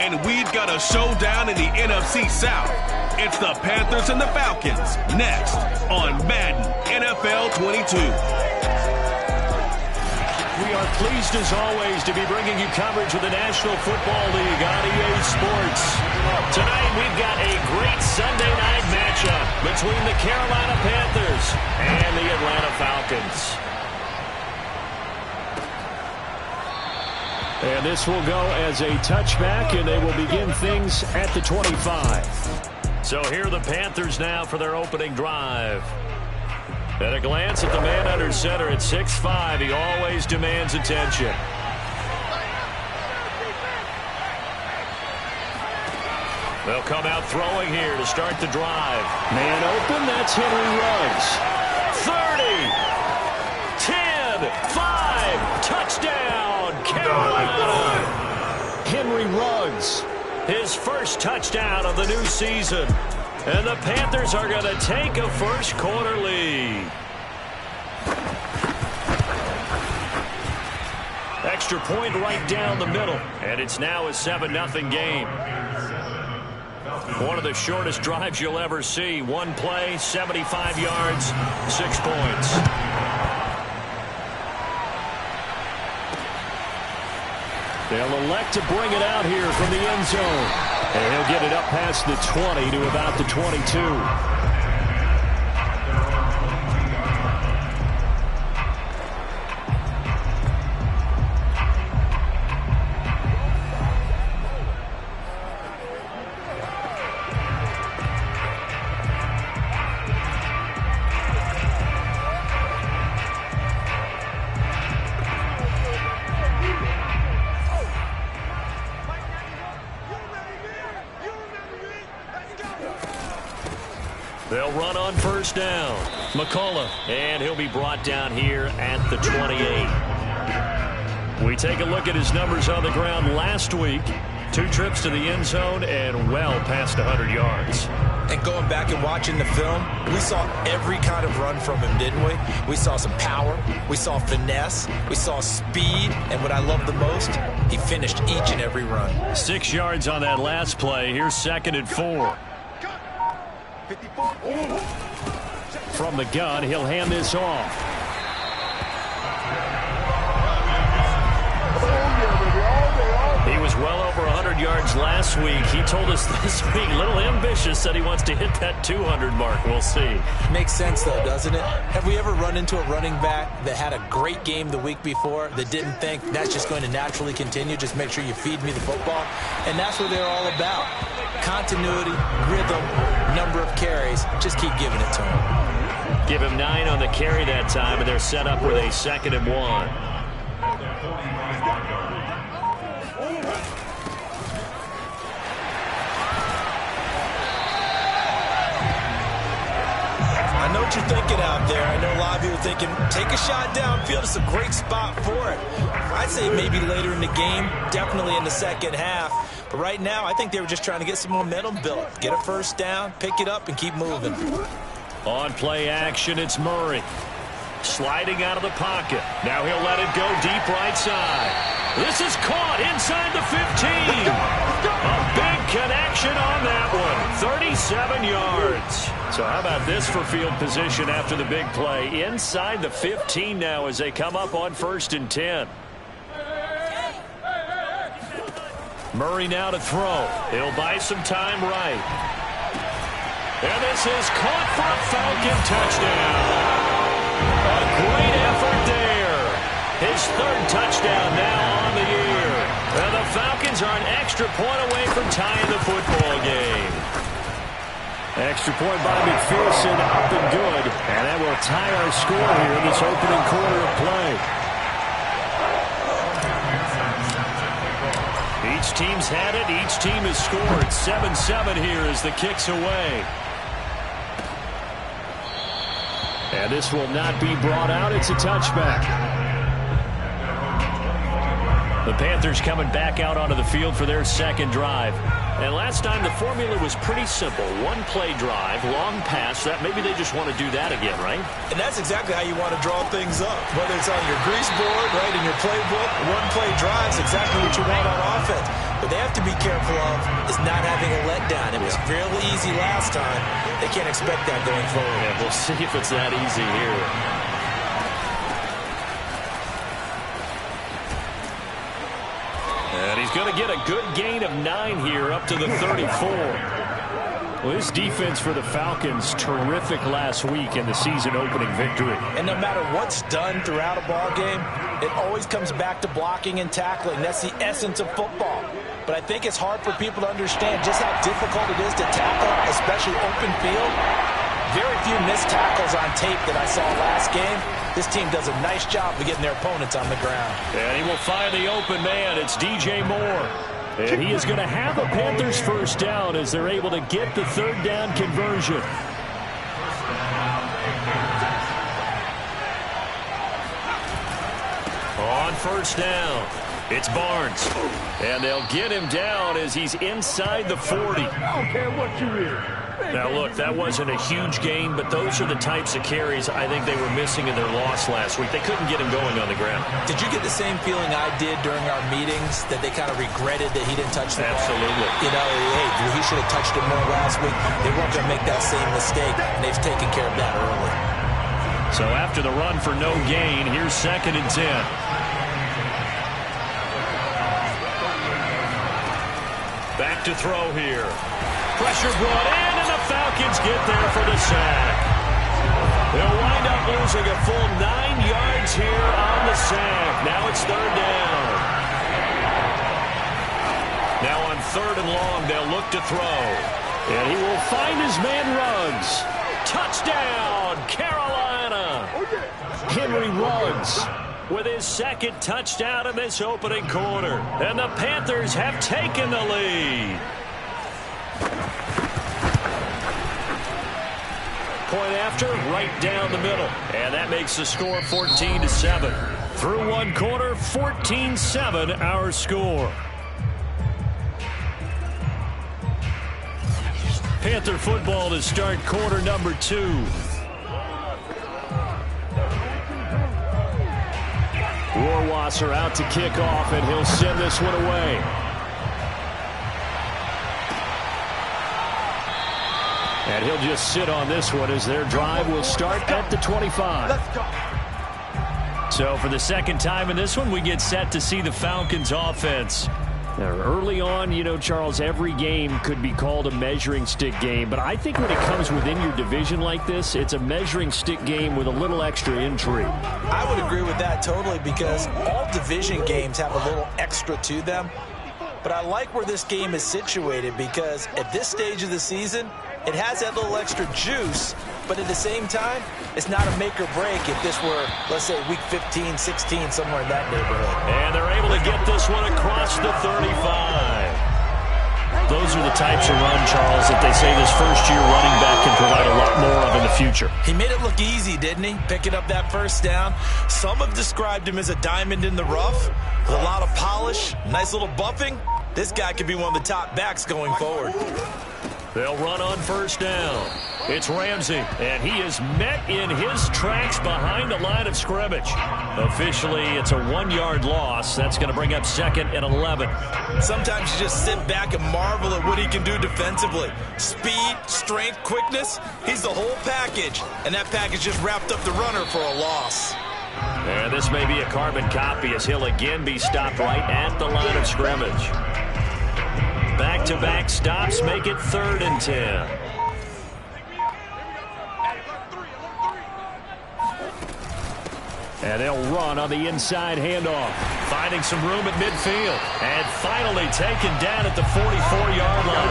And we've got a showdown in the NFC South. It's the Panthers and the Falcons, next on Madden NFL 22. We are pleased, as always, to be bringing you coverage of the National Football League on EA Sports. Tonight, we've got a great Sunday night matchup between the Carolina Panthers and the Atlanta Falcons. And this will go as a touchback, and they will begin things at the 25. So here are the Panthers now for their opening drive. At a glance at the man under center at 6'5", he always demands attention. They'll come out throwing here to start the drive. Man open, that's Henry Ruggs. 30, 10, 5, touchdown, Carolina. Henry Ruggs, his first touchdown of the new season. And the Panthers are going to take a first quarter lead. Extra point right down the middle. And it's now a 7-0 game. One of the shortest drives you'll ever see. One play, 75 yards, 6 points. They'll elect to bring it out here from the end zone. And he'll get it up past the 20 to about the 22. They'll run on first down. McCullough, and he'll be brought down here at the 28. We take a look at his numbers on the ground last week. 2 trips to the end zone and well past 100 yards. And going back and watching the film, we saw every kind of run from him, didn't we? We saw some power, we saw finesse, we saw speed, and what I love the most, he finished each and every run. 6 yards on that last play. Here's 2nd and 4. From the gun, he'll hand this off. He was well over 100 yards last week. He told us this week, a little ambitious, that he wants to hit that 200 mark. We'll see. Makes sense, though, doesn't it? Have we ever run into a running back that had a great game the week before that didn't think that's just going to naturally continue? Just make sure you feed me the football. And that's what they're all about. Continuity, rhythm, number of carries. Just keep giving it to him. Give him 9 on the carry that time, and they're set up with a 2nd and 1. I know what you're thinking out there. I know a lot of you are thinking, take a shot downfield. It's a great spot for it. I'd say maybe later in the game, definitely in the second half. But right now, I think they were just trying to get some momentum built. Get a first down, pick it up, and keep moving. On play action, it's Murray. Sliding out of the pocket. Now he'll let it go deep right side. This is caught inside the 15. A big connection on that one. 37 yards. So how about this for field position after the big play? Inside the 15 now as they come up on 1st and 10. Murray now to throw. He'll buy some time right. And this is caught for a Falcon touchdown. A great effort there. His 3rd touchdown now on the year. And the Falcons are an extra point away from tying the football game. Extra point by McPherson, up and good. And that will tie our score here in this opening quarter of play. Each team's had it. Each team has scored. 7-7 here as the kick's away. And this will not be brought out. It's a touchback. The Panthers coming back out onto the field for their second drive. And last time the formula was pretty simple. One play drive, long pass. That maybe they just want to do that again, right? And that's exactly how you want to draw things up. Whether it's on your grease board, right, in your playbook, one play drive is exactly what you want on offense. What they have to be careful of is not having a letdown. It was fairly easy last time. They can't expect that going forward. Yeah, we'll see if it's that easy here. And he's going to get a good gain of 9 here up to the 34. Well, this defense for the Falcons, terrific last week in the season-opening victory. And no matter what's done throughout a ball game, it always comes back to blocking and tackling. That's the essence of football. But I think it's hard for people to understand just how difficult it is to tackle, especially open field. Very few missed tackles on tape that I saw last game. This team does a nice job of getting their opponents on the ground. And he will find the open man. It's DJ Moore. And he is going to have a Panthers first down as they're able to get the third down conversion. On first down, it's Barnes. And they'll get him down as he's inside the 40. I don't care what you hear. Now, look, that wasn't a huge gain, but those are the types of carries I think they were missing in their loss last week. They couldn't get him going on the ground. Did you get the same feeling I did during our meetings, that they kind of regretted that he didn't touch the ball? Absolutely. You know, hey, he should have touched it more last week. They weren't going to make that same mistake, and they've taken care of that early. So after the run for no gain, here's 2nd and 10. Back to throw here. Pressure brought in, and the Falcons get there for the sack. They'll wind up losing a full 9 yards here on the sack. Now it's 3rd down. Now on 3rd and long, they'll look to throw. And he will find his man Ruggs. Touchdown, Carolina. Henry Ruggs with his 2nd touchdown in this opening quarter. And the Panthers have taken the lead. Point after, right down the middle. And that makes the score 14-7. Through one quarter, 14-7 our score. Panther football to start quarter number 2. Rohrwasser out to kick off, and he'll send this one away. And he'll just sit on this one as their drive will start at the 25. So for the second time in this one, we get set to see the Falcons offense. Now, early on, you know, Charles, every game could be called a measuring stick game. But I think when it comes within your division like this, it's a measuring stick game with a little extra intrigue. I would agree with that totally, because all division games have a little extra to them. But I like where this game is situated, because at this stage of the season, it has that little extra juice, but at the same time, it's not a make or break if this were, let's say, week 15, 16, somewhere in that neighborhood. And they're able to get this one across the 35. Those are the types of run, Charles, that they say this first-year running back can provide a lot more of in the future. He made it look easy, didn't he? Picking up that first down. Some have described him as a diamond in the rough with a lot of polish, nice little buffing. This guy could be one of the top backs going forward. They'll run on first down. It's Ramsey, and he is met in his tracks behind the line of scrimmage. Officially, it's a 1-yard loss. That's going to bring up 2nd and 11. Sometimes you just sit back and marvel at what he can do defensively. Speed, strength, quickness, he's the whole package. And that package just wrapped up the runner for a loss. And this may be a carbon copy as he'll again be stopped right at the line of scrimmage. Back-to-back stops make it 3rd and 10. And they'll run on the inside handoff, finding some room at midfield. And finally taken down at the 44-yard line.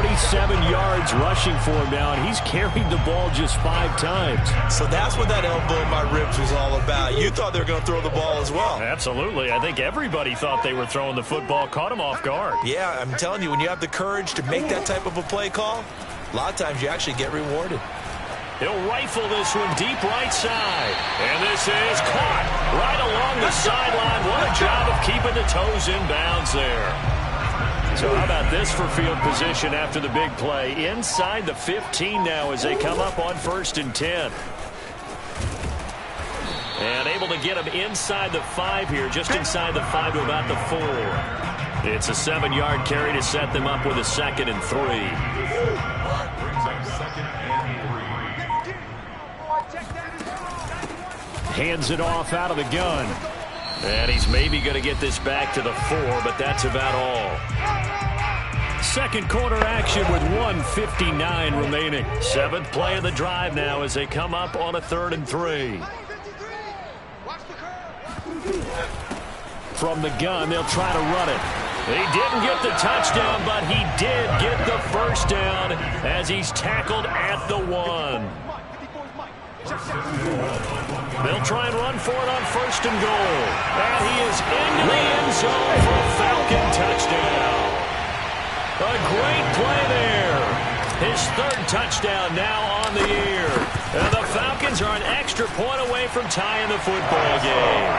47 yards rushing for him now, and he's carried the ball just 5 times. So that's what that elbow in my ribs was all about. You thought they were going to throw the ball as well. Absolutely. I think everybody thought they were throwing the football, caught him off guard. Yeah, I'm telling you, when you have the courage to make that type of a play call, a lot of times you actually get rewarded. He'll rifle this one deep right side. And this is caught right along the sideline. What a job of keeping the toes in bounds there. So how about this for field position after the big play? Inside the 15 now as they come up on 1st and 10. And able to get him inside the 5 here, just inside the 5 to about the 4. It's a 7-yard carry to set them up with a 2nd and 3. Hands it off out of the gun. And he's maybe going to get this back to the 4, but that's about all. Second quarter action with 1:59 remaining. 7th play of the drive now as they come up on a 3rd and 3. From the gun, they'll try to run it. He didn't get the touchdown, but he did get the first down as he's tackled at the 1. They'll try and run for it on 1st and goal. And he is into the end zone for a Falcon touchdown. A great play there. His 3rd touchdown now on the year. And the Falcons are an extra point away from tying the football game.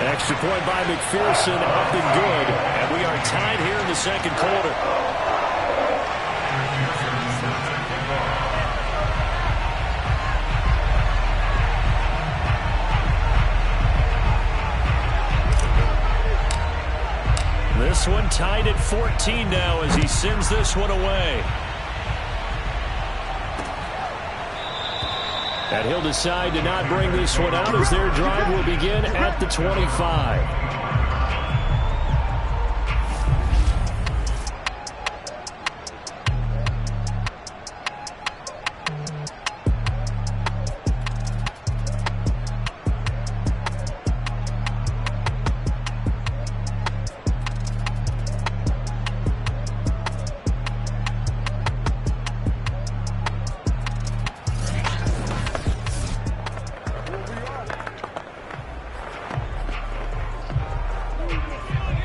Extra point by McPherson, up and good. And we are tied here in the 2nd quarter. This one tied at 14 now as he sends this one away. And he'll decide to not bring this one out as their drive will begin at the 25.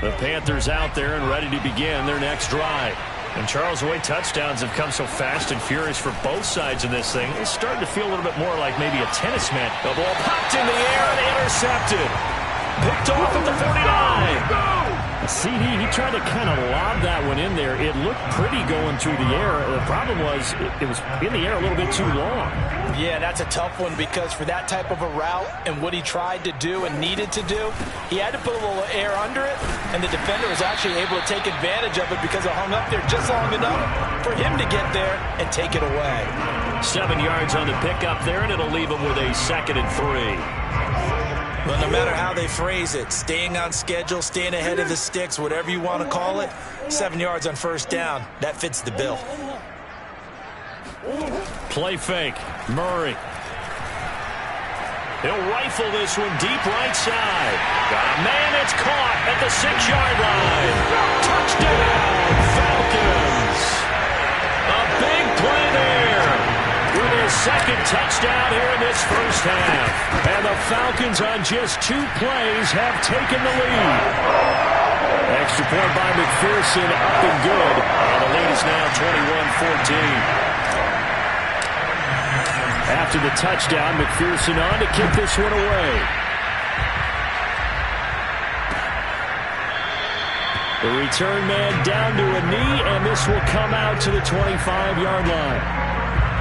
The Panthers out there and ready to begin their next drive. And Charles, the way touchdowns have come so fast and furious for both sides of this thing, it's starting to feel a little bit more like maybe a tennis match. The ball popped in the air and intercepted. Picked off at the 49. CD, he tried to kind of lob that one in there. It looked pretty going through the air. The problem was it was in the air a little bit too long. Yeah, that's a tough one because for that type of a route and what he tried to do and needed to do, he had to put a little air under it, and the defender was actually able to take advantage of it because it hung up there just long enough for him to get there and take it away. 7 yards on the pickup there, and it'll leave him with a 2nd and 3. But no matter how they phrase it, staying on schedule, staying ahead of the sticks, whatever you want to call it, 7 yards on 1st down, that fits the bill. Play fake. Murray. He'll rifle this one deep right side. Got a man, it's caught at the 6-yard line. Touchdown, Falcons. A big play there with his 2nd touchdown here in this 1st half. And the Falcons on just 2 plays have taken the lead. Extra point by McPherson, up and good. And the lead is now 21-14. After the touchdown, McPherson on to kick this one away. The return man down to a knee, and this will come out to the 25-yard line.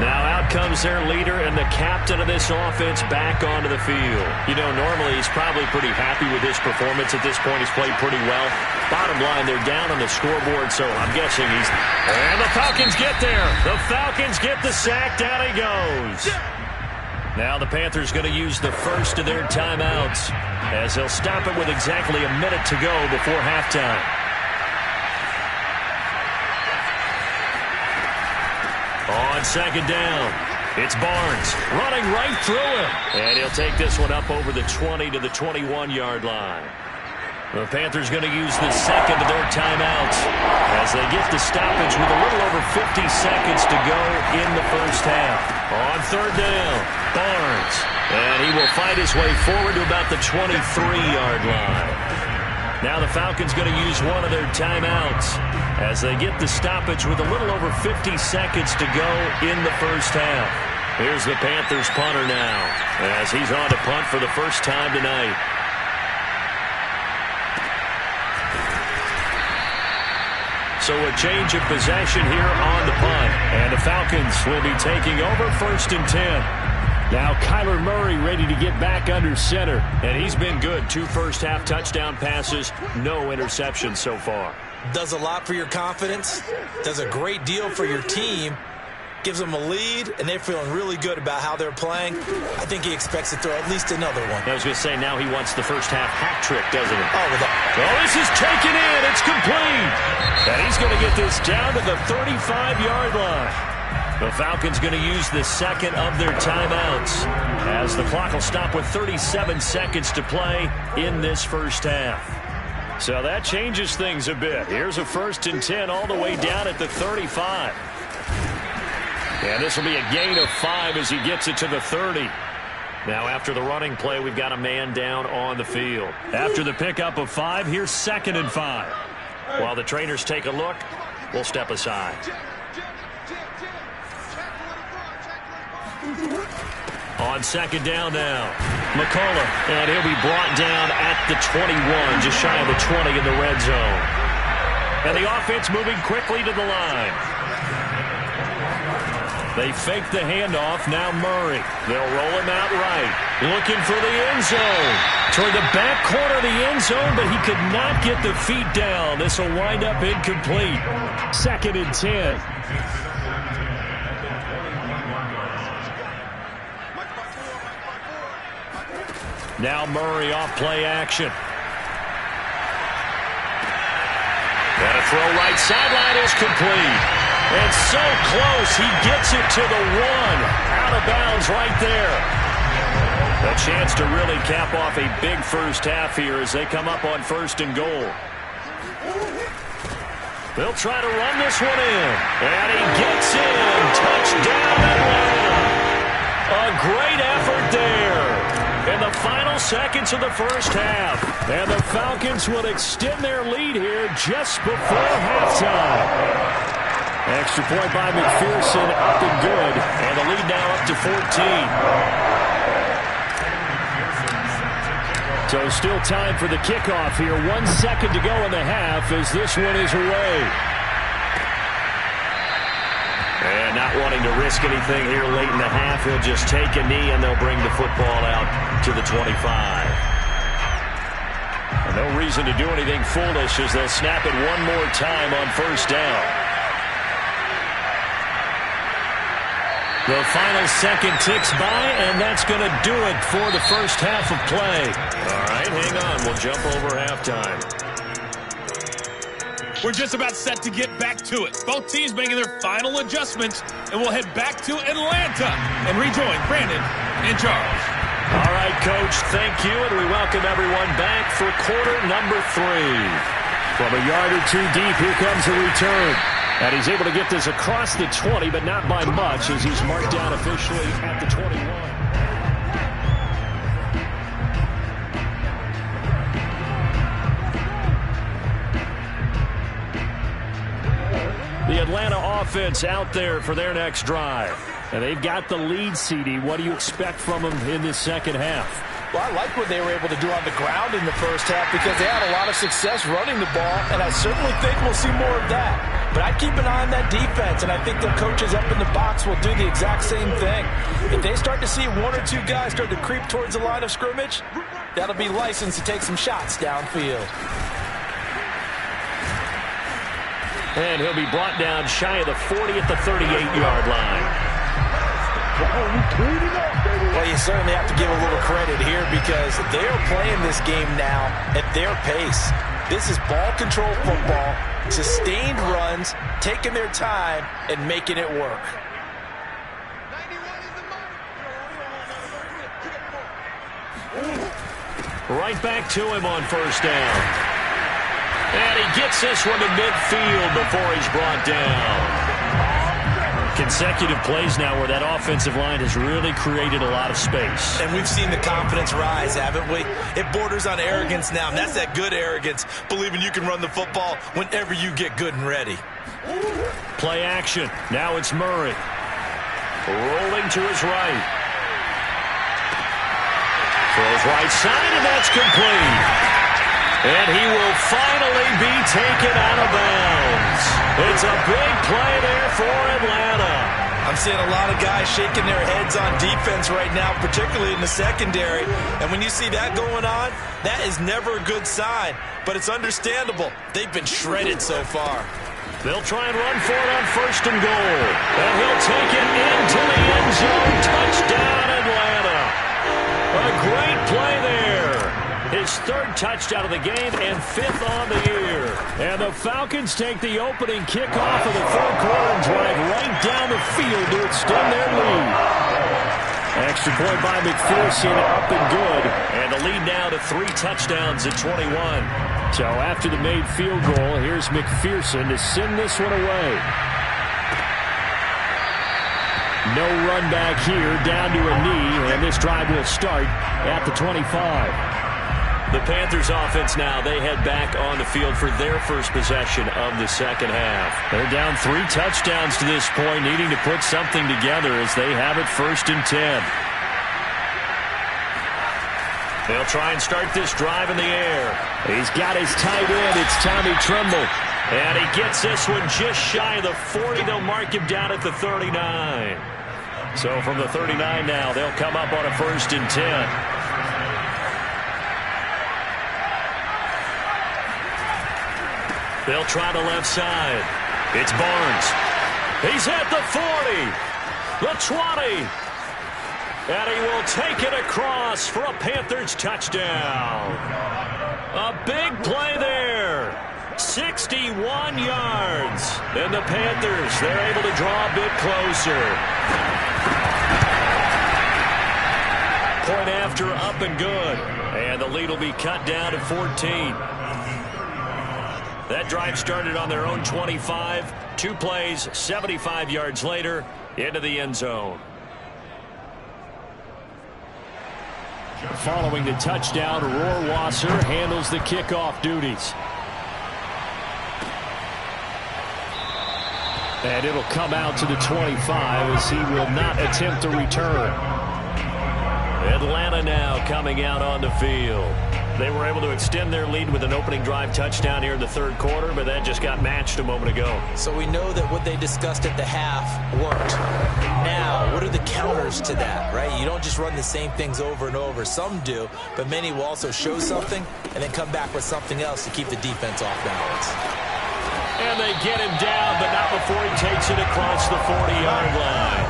Now out comes their leader and the captain of this offense back onto the field. You know, normally he's probably pretty happy with his performance at this point. He's played pretty well. Bottom line, they're down on the scoreboard, so I'm guessing he's... And the Falcons get there. The Falcons get the sack. Down he goes. Now the Panthers going to use the first of their timeouts as they'll stop it with exactly a minute to go before halftime. On 2nd down, it's Barnes running right through him. And he'll take this one up over the 20 to the 21-yard line. The Panthers going to use the 2nd of their timeouts as they get the stoppage with a little over 50 seconds to go in the 1st half. On 3rd down, Barnes. And he will fight his way forward to about the 23-yard line. Now the Falcons going to use one of their timeouts as they get the stoppage with a little over 50 seconds to go in the 1st half. Here's the Panthers punter now, as he's on to punt for the first time tonight. So a change of possession here on the punt. And the Falcons will be taking over 1st and 10. Now Kyler Murray ready to get back under center. And he's been good. 2 first-half touchdown passes, no interceptions so far. Does a lot for your confidence. Does a great deal for your team. Gives them a lead, and they're feeling really good about how they're playing. I think he expects to throw at least another one. I was going to say, now he wants the first-half hat trick, doesn't he? Oh, this is taken in. It's complete. And he's going to get this down to the 35-yard line. The Falcons going to use the second of their timeouts, as the clock will stop with 37 seconds to play in this first half. So that changes things a bit. Here's a 1st and 10 all the way down at the 35. And this will be a gain of 5 as he gets it to the 30. Now after the running play, we've got a man down on the field. After the pickup of 5, here's 2nd and 5. While the trainers take a look, we'll step aside. On 2nd down now, McCullough, and he'll be brought down at the 21, just shy of the 20 in the red zone. And the offense moving quickly to the line. They fake the handoff. Now Murray. They'll roll him out right. Looking for the end zone. Toward the back corner of the end zone, but he could not get the feet down. This will wind up incomplete. 2nd and 10. Now Murray off play action. And a throw right sideline is complete. And so close, he gets it to the 1. Out of bounds right there. A chance to really cap off a big first half here as they come up on 1st and goal. They'll try to run this one in. And he gets in. Touchdown Atlanta. A great effort there. In the final seconds of the first half. And the Falcons will extend their lead here just before halftime. Extra point by McPherson, up and good. And the lead now up to 14. So still time for the kickoff here. 1 second to go in the half as this one is away. And not wanting to risk anything here late in the half, he'll just take a knee and they'll bring the football out to the 25. And no reason to do anything foolish as they'll snap it one more time on 1st down. The final second ticks by, and that's going to do it for the first half of play. All right, hang on. We'll jump over halftime. We're just about set to get back to it. Both teams making their final adjustments, and we'll head back to Atlanta and rejoin Brandon and Charles. All right, Coach, thank you, and we welcome everyone back for quarter number 3. From a yard or 2 deep, here comes the return. And he's able to get this across the 20, but not by much as he's marked down officially at the 21. The Atlanta offense out there for their next drive. And they've got the lead, CD. What do you expect from them in this second half? Well, I like what they were able to do on the ground in the first half because they had a lot of success running the ball, and I certainly think we'll see more of that. But I'd keep an eye on that defense, and I think their coaches up in the box will do the exact same thing. If they start to see 1 or 2 guys start to creep towards the line of scrimmage, that'll be licensed to take some shots downfield. And he'll be brought down shy of the 40 at the 38-yard line. Well, you certainly have to give a little credit here because they're playing this game now at their pace. This is ball control football, sustained runs, taking their time, and making it work. Right back to him on 1st down. And he gets this one to midfield before he's brought down. Consecutive plays now where that offensive line has really created a lot of space. And we've seen the confidence rise, haven't we? It borders on arrogance now, and that's that good arrogance, believing you can run the football whenever you get good and ready. Play action. Now it's Murray. Rolling to his right. Throws right side, and that's complete. And he will finally be taken out of bounds. It's a big play there for Atlanta. I'm seeing a lot of guys shaking their heads on defense right now, particularly in the secondary. And when you see that going on, that is never a good sign. But it's understandable. They've been shredded so far. They'll try and run for it on 1st and goal. And he'll take it into the end zone. Touchdown, Atlanta. A great play there. His 3rd touchdown of the game and 5th on the year. And the Falcons take the opening kickoff of the 3rd quarter and drive right down the field to extend their lead. Extra point by McPherson, up and good. And the lead now to 3 touchdowns at 21. So after the made field goal, here's McPherson to send this one away. No run back here, down to a knee, and this drive will start at the 25. The Panthers offense now, they head back on the field for their first possession of the second half. They're down 3 touchdowns to this point, needing to put something together as they have it 1st and 10. They'll try and start this drive in the air. He's got his tight end. It's Tommy Tremble. And he gets this one just shy of the 40. They'll mark him down at the 39. So from the 39 now, they'll come up on a 1st and 10. They'll try the left side. It's Barnes. He's at the 40. The 20. And he will take it across for a Panthers touchdown. A big play there. 61 yards. And the Panthers, they're able to draw a bit closer. Point after, up and good. And the lead will be cut down to 14. That drive started on their own 25. 2 plays, 75 yards later, into the end zone. Following the touchdown, Rohrwasser handles the kickoff duties. And it'll come out to the 25 as he will not attempt to return. Atlanta now coming out on the field. They were able to extend their lead with an opening drive touchdown here in the 3rd quarter, but that just got matched a moment ago. So we know that what they discussed at the half worked. Now, what are the counters to that, right? You don't just run the same things over and over. Some do, but many will also show something and then come back with something else to keep the defense off balance. And they get him down, but not before he takes it across the 40-yard line.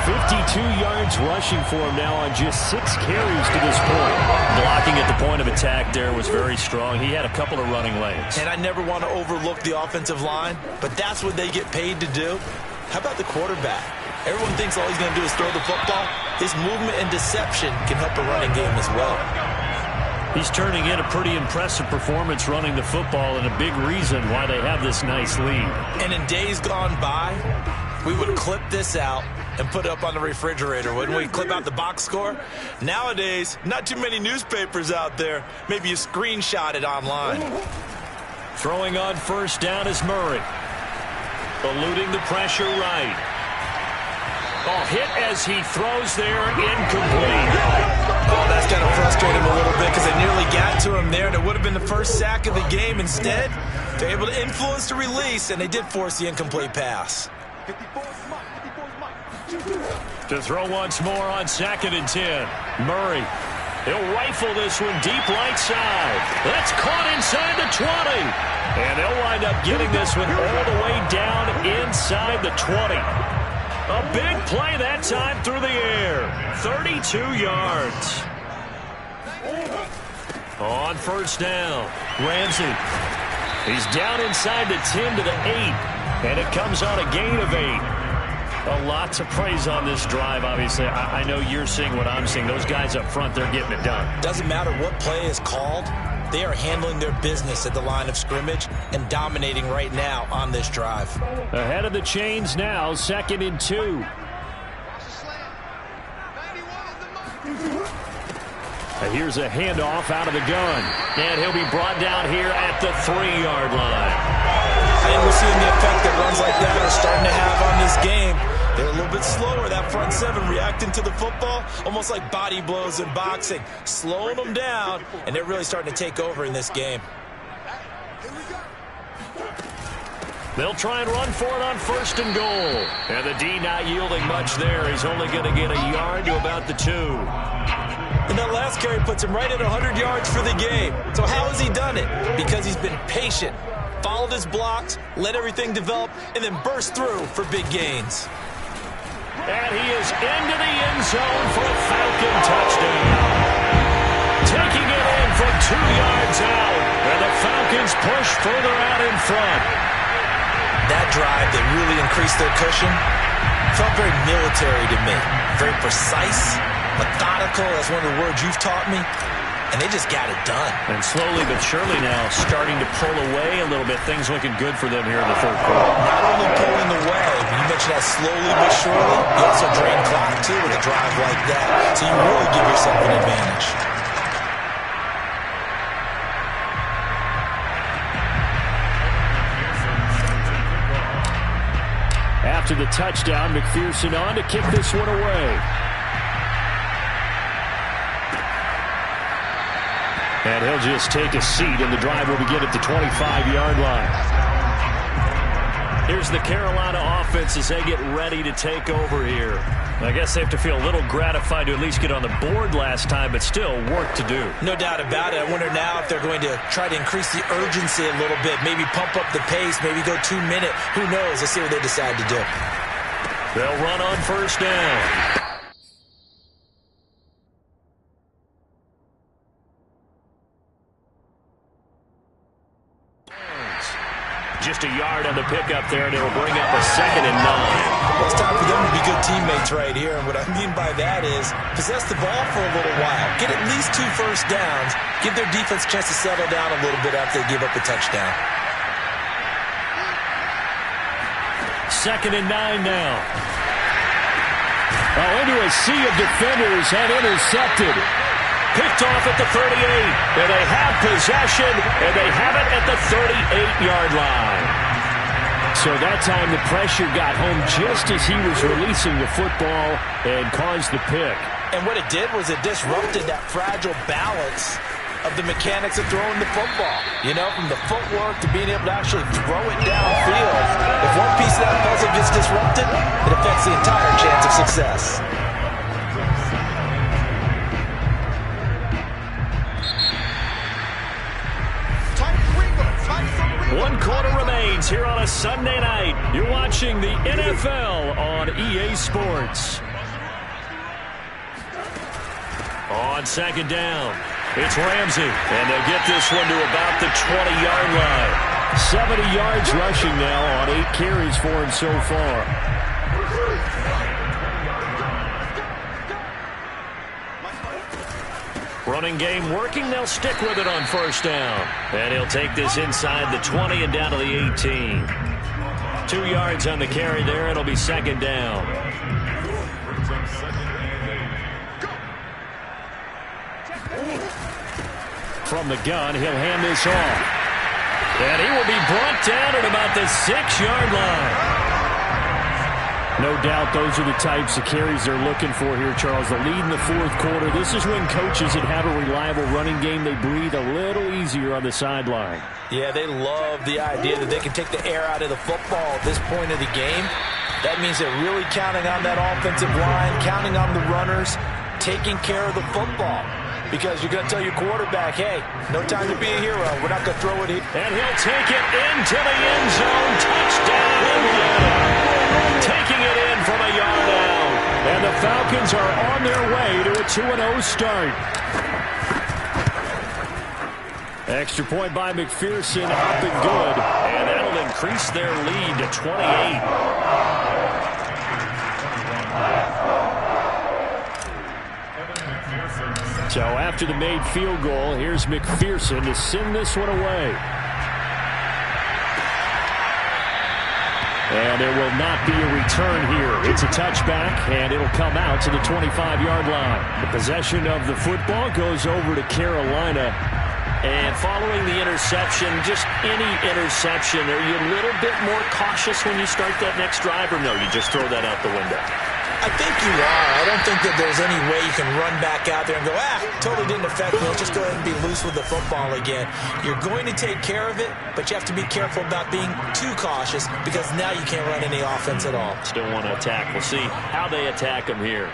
52 yards rushing for him now on just 6 carries to this point. Blocking at the point of attack there was very strong. He had a couple of running lanes. And I never want to overlook the offensive line, but that's what they get paid to do. How about the quarterback? Everyone thinks all he's going to do is throw the football. His movement and deception can help a running game as well. He's turning in a pretty impressive performance running the football, and a big reason why they have this nice lead. And in days gone by, we would clip this out and put it up on the refrigerator, wouldn't we? Clip out the box score. Nowadays, not too many newspapers out there. Maybe you screenshot it online. Throwing on 1st down is Murray. Eluding the pressure right. Oh, hit as he throws there, incomplete. Oh, that's got to frustrate him a little bit because they nearly got to him there. That would have been the first sack of the game. Instead, they're able to influence the release, and they did force the incomplete pass. To throw once more on 2nd and 10. Murray. He'll rifle this one deep right side. That's caught inside the 20. And they'll wind up getting this one all the way down inside the 20. A big play that time through the air. 32 yards. On 1st down, Ramsey. He's down inside the 10 to the 8. And it comes on a gain of 8. A lot to praise on this drive, obviously. I know you're seeing what I'm seeing. Those guys up front, they're getting it done. Doesn't matter what play is called. They are handling their business at the line of scrimmage and dominating right now on this drive. Ahead of the chains now, 2nd and 2. Here's a handoff out of the gun. And he'll be brought down here at the 3-yard line. I think we're seeing the effect that runs like that are starting to have on this game. They're a little bit slower, that front seven, reacting to the football, almost like body blows in boxing, slowing them down, and they're really starting to take over in this game. They'll try and run for it on 1st and goal. And the D not yielding much there. He's only going to get a yard to about the 2. And that last carry puts him right at 100 yards for the game. So how has he done it? Because he's been patient, followed his blocks, let everything develop, and then burst through for big gains. And he is into the end zone for a Falcon touchdown. Taking it in from 2 yards out. And the Falcons push further out in front. That drive that really increased their cushion felt very military to me. Very precise, methodical. That's one of the words you've taught me. And they just got it done. And slowly but surely now starting to pull away a little bit. Things looking good for them here in the 3rd quarter. Not only pulling away, but you mentioned that slowly but surely. You also drain clock, too, with a drive like that. So you really give yourself an advantage. After the touchdown, McPherson on to kick this one away. And he'll just take a seat, and the drive will begin at the 25-yard line. Here's the Carolina offense as they get ready to take over here. I guess they have to feel a little gratified to at least get on the board last time, but still work to do. No doubt about it. I wonder now if they're going to try to increase the urgency a little bit, maybe pump up the pace, maybe go 2 minute. Who knows? Let's see what they decide to do. They'll run on 1st down. Just a yard on the pickup there, and it'll bring up a 2nd and 9. Well, it's time for them to be good teammates right here. And what I mean by that is possess the ball for a little while. Get at least 2 first downs. Give their defense a chance to settle down a little bit after they give up the touchdown. 2nd and 9 now. Oh, into a sea of defenders and intercepted. Picked off at the 38, and they have possession, and they have it at the 38-yard line. So that time the pressure got home just as he was releasing the football and caused the pick. And what it did was it disrupted that fragile balance of the mechanics of throwing the football. You know, from the footwork to being able to actually throw it downfield. If one piece of that puzzle gets disrupted, it affects the entire chance of success. 1 quarter remains here on a Sunday night. You're watching the NFL on EA Sports. On 2nd down, it's Ramsey, and they'll get this one to about the 20-yard line. 70 yards rushing now on 8 carries for him so far. Running game working. They'll stick with it on 1st down. And he'll take this inside the 20 and down to the 18. 2 yards on the carry there. It'll be 2nd down. From the gun, he'll hand this off. And he will be brought down at about the 6-yard line. No doubt those are the types of carries they're looking for here, Charles. The lead in the 4th quarter. This is when coaches that have a reliable running game, they breathe a little easier on the sideline. Yeah, they love the idea that they can take the air out of the football at this point of the game. That means they're really counting on that offensive line, counting on the runners, taking care of the football. Because you're going to tell your quarterback, hey, no time to be a hero. We're not going to throw it here. And he'll take it into the end zone. Touchdown, Indiana. Taking it in from a yard out. And the Falcons are on their way to a 2-0 start. Extra point by McPherson, up and good. And that'll increase their lead to 28. So after the made field goal, here's McPherson to send this one away. And there will not be a return here. It's a touchback, and it'll come out to the 25-yard line. The possession of the football goes over to Carolina. And following the interception, just any interception, are you a little bit more cautious when you start that next drive, or no, you just throw that out the window? I think you are. I don't think that there's any way you can run back out there and go, totally didn't affect me. Let's just go ahead and be loose with the football again. You're going to take care of it, but you have to be careful about being too cautious because now you can't run any offense at all. Still want to attack. We'll see how they attack him here.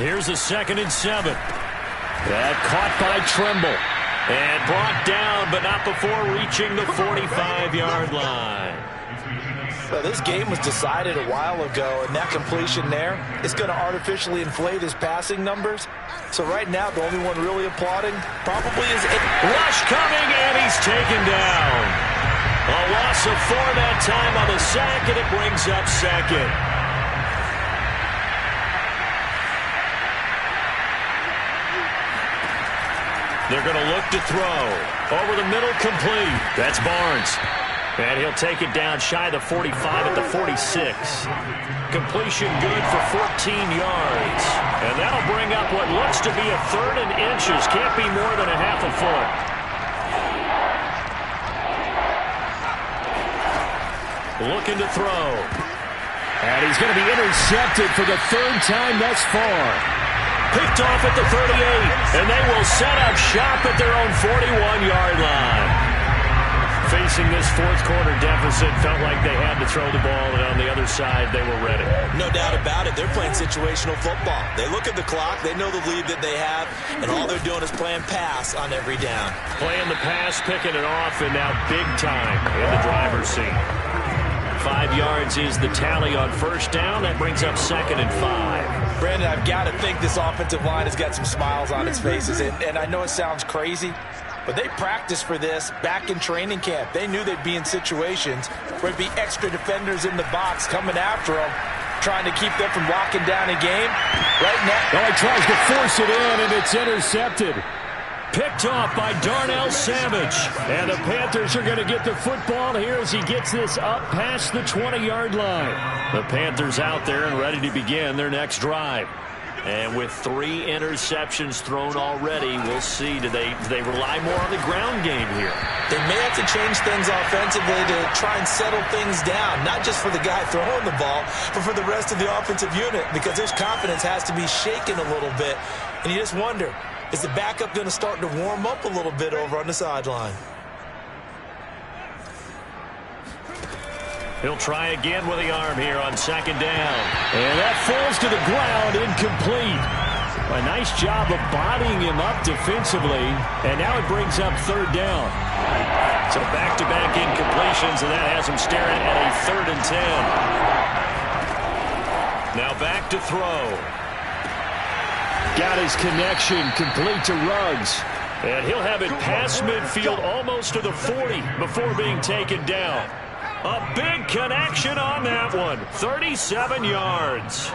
Here's a 2nd and 7. That caught by Trimble. And brought down, but not before reaching the 45-yard line. Well, this game was decided a while ago, and that completion there is going to artificially inflate his passing numbers. So right now, the only one really applauding probably is... Rush coming, and he's taken down. A loss of 4 that time on the sack, and it brings up 2nd. They're going to look to throw. Over the middle, complete. That's Barnes. And he'll take it down shy of the 45 at the 46. Completion good for 14 yards. And that'll bring up what looks to be a 3rd and inches. Can't be more than a half a foot. Looking to throw. And he's going to be intercepted for the 3rd time thus far. Picked off at the 38. And they will set up shop at their own 41-yard line. Facing this 4th quarter deficit, felt like they had to throw the ball, and on the other side, they were ready. No doubt about it. They're playing situational football. They look at the clock, they know the lead that they have, and all they're doing is playing pass on every down. Playing the pass, picking it off, and now big time in the driver's seat. 5 yards is the tally on 1st down. That brings up 2nd and 5. Brandon, I've got to think this offensive line has got some smiles on its faces, and I know it sounds crazy, but they practiced for this back in training camp. They knew they'd be in situations where there'd be extra defenders in the box coming after them, trying to keep them from locking down a game. Right now, he tries to force it in, and it's intercepted. Picked off by Darnell Savage. And the Panthers are going to get the football here as he gets this up past the 20-yard line. The Panthers out there and ready to begin their next drive. And with 3 interceptions thrown already, we'll see. Do they rely more on the ground game here? They may have to change things offensively to try and settle things down, not just for the guy throwing the ball, but for the rest of the offensive unit, because his confidence has to be shaken a little bit. And you just wonder, is the backup going to start to warm up a little bit over on the sideline? He'll try again with the arm here on 2nd down. And that falls to the ground, incomplete. A nice job of bodying him up defensively. And now it brings up 3rd down. So back-to-back incompletions, and that has him staring at a 3rd and 10. Now back to throw. Got his connection complete to Ruggs. And he'll have it past midfield almost to the 40 before being taken down. A big connection on that one. 37 yards.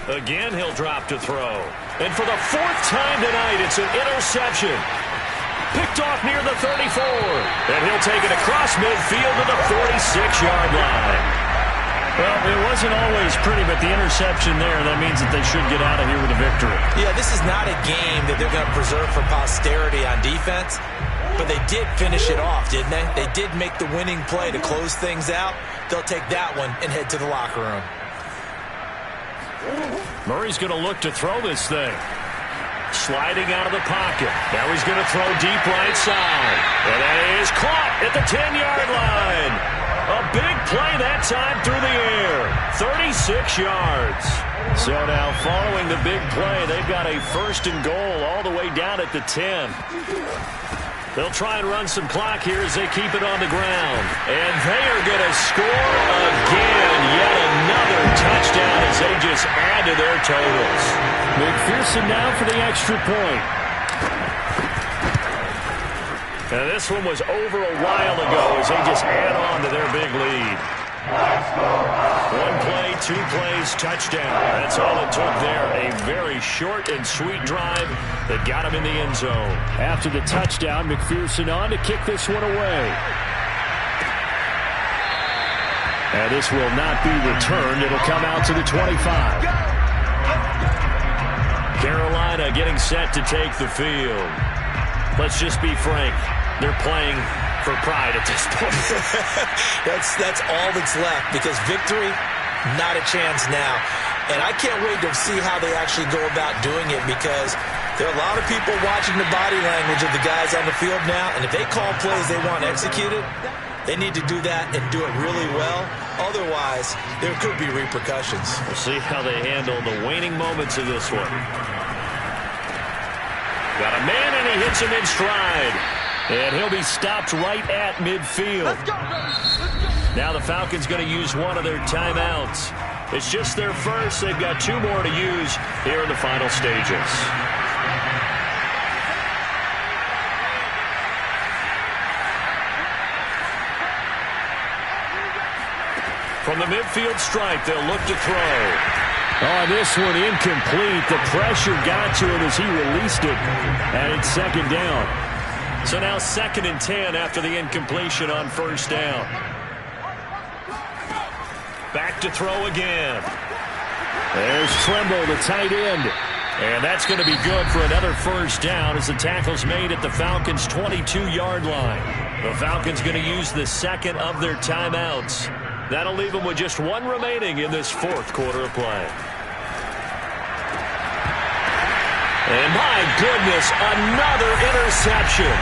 Again, he'll drop to throw. And for the 4th time tonight, it's an interception. Picked off near the 34. And he'll take it across midfield to the 46-yard line. Well, it wasn't always pretty, but the interception there, that means that they should get out of here with a victory. Yeah, this is not a game that they're going to preserve for posterity on defense, but they did finish it off, didn't they? They did make the winning play to close things out. They'll take that one and head to the locker room. Murray's going to look to throw this thing. Sliding out of the pocket. Now he's going to throw deep right side. And that is caught at the 10-yard line. A big play that time through the air. 36 yards. So now following the big play, they've got a 1st and goal all the way down at the 10. They'll try and run some clock here as they keep it on the ground. And they are going to score again. Yet another touchdown as they just add to their totals. McPherson now for the extra point. Now this one was over a while ago as they just add on to their big lead. 1 play, 2 plays, touchdown. That's all it took there. A very short and sweet drive that got him in the end zone. After the touchdown, McPherson on to kick this one away. And this will not be returned. It'll come out to the 25. Carolina getting set to take the field. Let's just be frank. They're playing for pride at this point. That's all that's left, because victory, not a chance now. And I can't wait to see how they actually go about doing it, because there are a lot of people watching the body language of the guys on the field now, and if they call plays they want executed, they need to do that and do it really well. Otherwise, there could be repercussions. We'll see how they handle the waning moments of this one. Got a man, and he hits him in stride. And he'll be stopped right at midfield. Let's go. Now the Falcons going to use one of their timeouts. It's just their first. They've got 2 more to use here in the final stages. From the midfield stripe, they'll look to throw. Oh, this one incomplete. The pressure got to him as he released it. And it's second down. So now 2nd and 10 after the incompletion on first down. Back to throw again. There's Tremble, the tight end. And that's going to be good for another first down as the tackle's made at the Falcons' 22-yard line. The Falcons going to use the second of their timeouts. That'll leave them with just 1 remaining in this 4th quarter of play. And my goodness, another interception.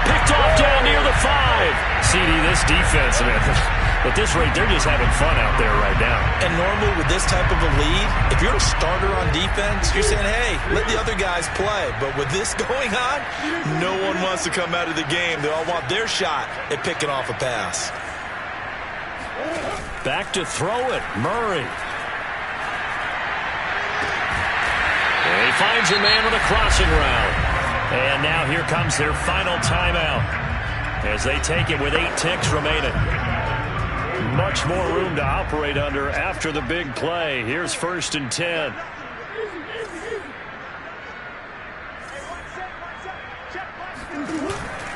Picked off down near the 5. CD, this defense, man, at this rate, they're just having fun out there right now. And normally with this type of a lead, if you're a starter on defense, you're saying, hey, let the other guys play. But with this going on, no one wants to come out of the game. They all want their shot at picking off a pass. Back to throw it, Murray. And he finds a man with a crossing route. And now here comes their final timeout as they take it with 8 ticks remaining. Much more room to operate under after the big play. Here's 1st and 10.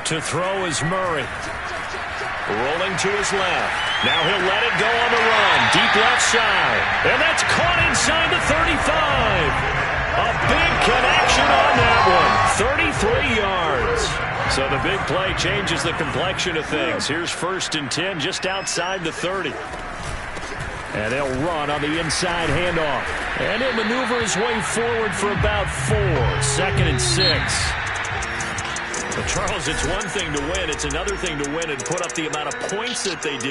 To throw is Murray. Rolling to his left. Now he'll let it go on the run. Deep left side. And that's caught inside the 35. A big connection on that one. 33 yards. So the big play changes the complexion of things. Here's 1st and 10 just outside the 30. And they'll run on the inside handoff. And he'll maneuver his way forward for about 4. 2nd and 6. But Charles, it's one thing to win. It's another thing to win and put up the amount of points that they did.